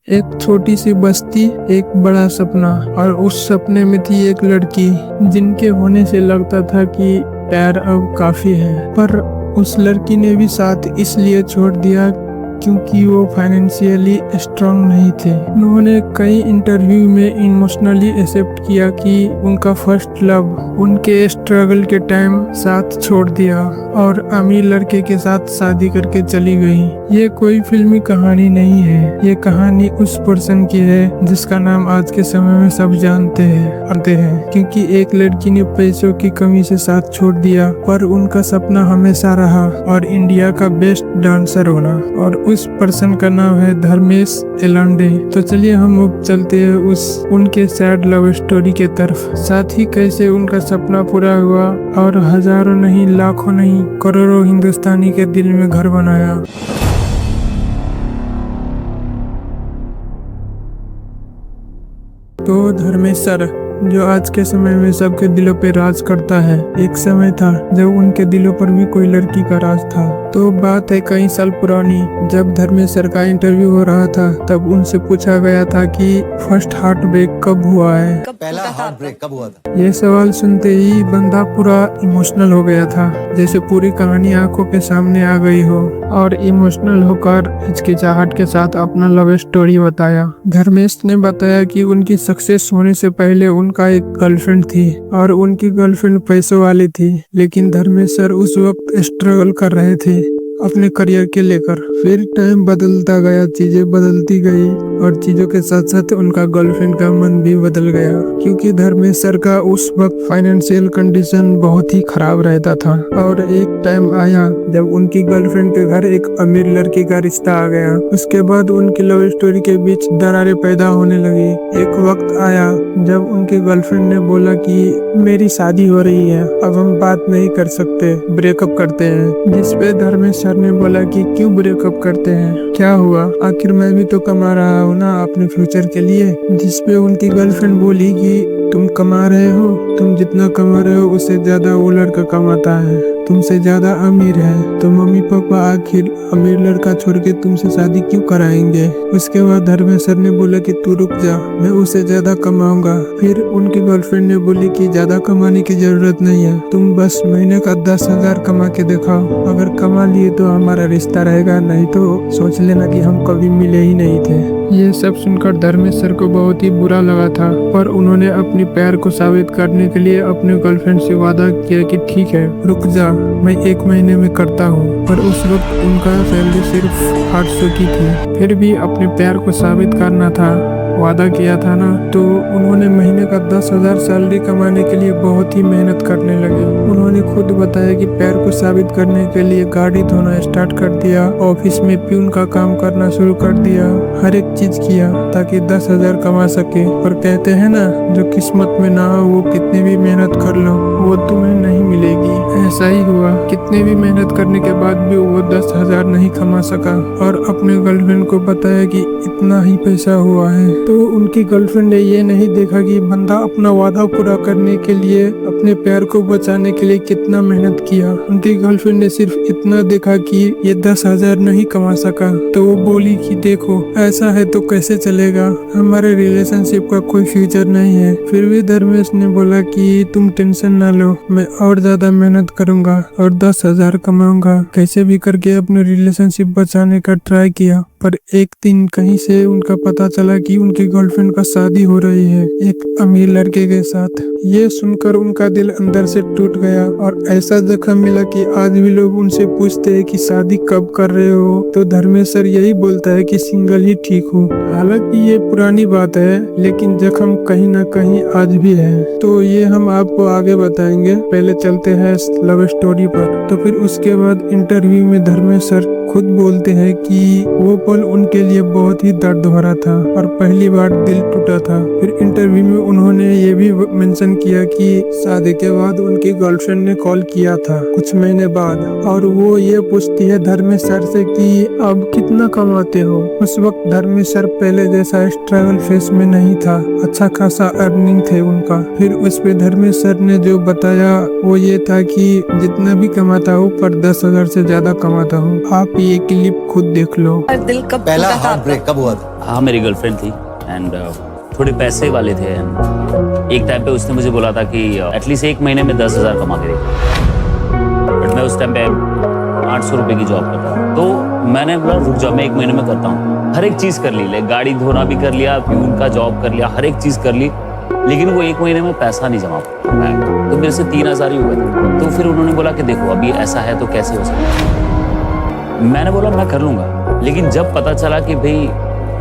एक छोटी सी बस्ती, एक बड़ा सपना। और उस सपने में थी एक लड़की जिनके होने से लगता था कि प्यार अब काफी है। पर उस लड़की ने भी साथ इसलिए छोड़ दिया क्योंकि वो फाइनेंशियली स्ट्रांग नहीं थे। उन्होंने कई इंटरव्यू में इमोशनली एक्सेप्ट किया कि उनका फर्स्ट लव उनके स्ट्रगल के टाइम साथ छोड़ दिया और अमीर लड़के के साथ शादी करके चली गई। ये कोई फिल्मी कहानी नहीं है, ये कहानी उस पर्सन की है जिसका नाम आज के समय में सब जानते हैं क्योंकि एक लड़की ने पैसों की कमी से साथ छोड़ दिया, पर उनका सपना हमेशा रहा और इंडिया का बेस्ट डांसर होना। और उस पर्सन का नाम है धर्मेश एलांडे। तो चलिए हम अब चलते हैं उनके सैड लव स्टोरी के तरफ, साथ ही कैसे उनका सपना पूरा हुआ और हजारों नहीं, लाखों नहीं, करोड़ों हिंदुस्तानी के दिल में घर बनाया। तो धर्मेश सर जो आज के समय में सबके दिलों पे राज करता है, एक समय था जब उनके दिलों पर भी कोई लड़की का राज था। तो बात है कई साल पुरानी, जब धर्मेश सर का इंटरव्यू हो रहा था तब उनसे पूछा गया था कि फर्स्ट हार्ट ब्रेक कब हुआ है, पहला हार्ट ब्रेक कब हुआ था। ये सवाल सुनते ही बंदा पूरा इमोशनल हो गया था, जैसे पूरी कहानी आंखों के सामने आ गई हो। और इमोशनल होकर हिचकिचाहट के साथ अपना लव स्टोरी बताया। धर्मेश ने बताया कि उनकी सक्सेस होने से पहले उनका एक गर्लफ्रेंड थी और उनकी गर्लफ्रेंड पैसों वाली थी, लेकिन धर्मेश सर उस वक्त स्ट्रगल कर रहे थे अपने करियर के लेकर। फिर टाइम बदलता गया, चीजें बदलती गई और चीजों के साथ साथ उनका गर्लफ्रेंड का मन भी बदल गया, क्योंकि धर्मेश सर का उस वक्त फाइनेंशियल कंडीशन बहुत ही खराब रहता था। और एक टाइम आया जब उनकी गर्लफ्रेंड के घर एक अमीर लड़की का रिश्ता आ गया। उसके बाद उनकी लव स्टोरी के बीच दरारें पैदा होने लगी। एक वक्त आया जब उनकी गर्लफ्रेंड ने बोला कि मेरी शादी हो रही है, अब हम बात नहीं कर सकते, ब्रेकअप करते हैं। जिसपे धर्मेश सर ने बोला कि क्यों ब्रेकअप करते हैं, क्या हुआ, आखिर मैं भी तो कमा रहा हूँ ना अपने फ्यूचर के लिए। जिसपे उनकी गर्लफ्रेंड बोली कि तुम कमा रहे हो, तुम जितना कमा रहे हो उससे ज्यादा वो लड़का कमाता है, तुमसे ज्यादा अमीर है, तो मम्मी पापा आखिर अमीर लड़का छोड़ के तुमसे शादी क्यों कराएंगे। उसके बाद धर्मेश सर ने बोला कि तू रुक जा, मैं उससे ज्यादा कमाऊंगा। फिर उनकी गर्लफ्रेंड ने बोली कि ज्यादा कमाने की जरूरत नहीं है, तुम बस महीने का 10,000 कमा के दिखाओ, अगर कमा लिए तो हमारा रिश्ता रहेगा, नहीं तो सोच लेना कि हम कभी मिले ही नहीं थे। ये सब सुनकर धर्मेश सर को बहुत ही बुरा लगा था, पर उन्होंने अपनी प्यार को साबित करने के लिए अपने गर्लफ्रेंड से वादा किया कि ठीक है रुक जा, मैं 1 महीने में करता हूँ। पर उस वक्त उनका सैलरी सिर्फ 800 की थी, फिर भी अपने प्यार को साबित करना था, वादा किया था ना, तो उन्होंने महीने का 10,000 सैलरी कमाने के लिए बहुत ही मेहनत करने लगे। उन्होंने खुद बताया कि प्यार को साबित करने के लिए गाड़ी धोना स्टार्ट कर दिया, ऑफिस में प्यून का काम करना शुरू कर दिया, हर एक चीज किया ताकि 10,000 कमा सके। पर कहते हैं ना, जो किस्मत में ना हो वो कितनी भी मेहनत कर लो वो तुम्हें नहीं मिलेगी। ऐसा ही हुआ, कितने भी मेहनत करने के बाद भी वो 10,000 नहीं कमा सका और अपने गर्लफ्रेंड को बताया कि इतना ही पैसा हुआ है। तो उनकी गर्लफ्रेंड ने ये नहीं देखा कि बंदा अपना वादा पूरा करने के लिए, अपने प्यार को बचाने के लिए कितना मेहनत किया। उनकी गर्लफ्रेंड ने सिर्फ इतना देखा कि ये 10,000 नहीं कमा सका, तो वो बोली कि देखो ऐसा है तो कैसे चलेगा, हमारे रिलेशनशिप का कोई फ्यूचर नहीं है। फिर भी धर्मेश ने बोला कि तुम टेंशन ना लो, मैं और ज्यादा मेहनत करूंगा और 10,000 कमाऊंगा। कैसे भी करके अपने रिलेशनशिप बचाने का ट्राई किया, पर एक दिन कहीं से उनका पता चला कि उनकी गर्लफ्रेंड का शादी हो रही है एक अमीर लड़के के साथ। ये सुनकर उनका दिल अंदर से टूट गया और ऐसा जख्म मिला कि आज भी लोग उनसे पूछते हैं कि शादी कब कर रहे हो, तो धर्मेश सर यही बोलता है कि सिंगल ही ठीक हूँ। हालांकि ये पुरानी बात है, लेकिन जख्म कहीं ना कहीं आज भी है। तो ये हम आपको आगे बताएंगे, पहले चलते हैं लव स्टोरी पर। तो फिर उसके बाद इंटरव्यू में धर्मेश सर खुद बोलते हैं कि वो पल उनके लिए बहुत ही दर्द भरा था और पहली बार दिल टूटा था। फिर इंटरव्यू में उन्होंने ये भी मेंशन किया कि शादी के बाद उनकी गर्लफ्रेंड ने कॉल किया था कुछ महीने बाद, और वो ये पूछती है धर्मेश सर से कि अब कितना कमाते हो। उस वक्त धर्मेश सर पहले जैसा स्ट्रगल फेस में नहीं था, अच्छा खासा अर्निंग थे उनका। फिर उस पे धर्मेश सर ने जो बताया वो ये था कि जितना भी कमाता हूँ पर 10,000 से ज्यादा कमाता हूँ, आप आप ये क्लिप खुद देख लो। दिल कब पहला टूटा था हार्ट ब्रेक कब हुआ था? हाँ, मेरी गर्लफ्रेंड थी एंड थोड़े पैसे वाले थे एंड एक टाइम पे उसने मुझे बोला था कि एटलीस्ट 1 महीने में 10,000 कमा के देगा। बट मैं उस टाइम पे 800 रुपए की जॉब करता था, तो मैंने बोला रुक जाओ, मैं 1 महीने में करता हूँ। हर एक चीज़ कर ली, लाइक गाड़ी धोना भी कर लिया, प्यून का जॉब कर लिया, हर एक चीज़ कर ली, लेकिन वो 1 महीने में पैसा नहीं जमा पाया। तो मेरे से 3,000 ही हुए थे। तो फिर उन्होंने बोला कि देखो अभी ऐसा है तो कैसे हो सकता है। मैंने बोला मैं कर लूँगा, लेकिन जब पता चला कि भाई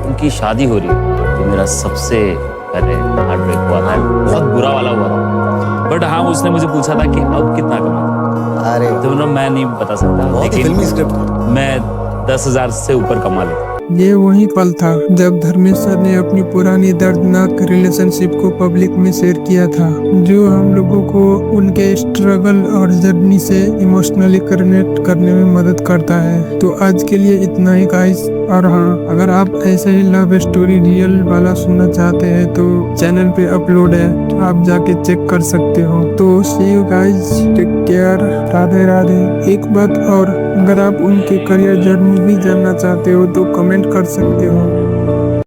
उनकी शादी हो रही है तो मेरा सबसे पहले हार्ट ब्रेक हुआ था, बहुत बुरा वाला हुआ था। बट हाँ, उसने मुझे पूछा था कि अब कितना कमाता, अरे तो मैं नहीं बता सकता, बहुत ही लेकिन फिल्मी स्क्रिप्ट। मैं 10,000 से ऊपर कमा लेता। ये वही पल था जब धर्मेश ने अपनी पुरानी दर्दनाक रिलेशनशिप को पब्लिक में शेयर किया था, जो हम लोगों को उनके स्ट्रगल और जर्नी से इमोशनली कनेक्ट करने में मदद करता है। तो आज के लिए इतना ही गाइस। और हाँ, अगर आप ऐसे ही लव स्टोरी रियल वाला सुनना चाहते हैं तो चैनल पे अपलोड है, तो आप जाके चेक कर सकते हो। तो see you guys, take care, Radhe Radhe. एक बात और, अगर आप उनके करियर जर्नी भी जानना चाहते हो तो कमेंट कर सकते हो।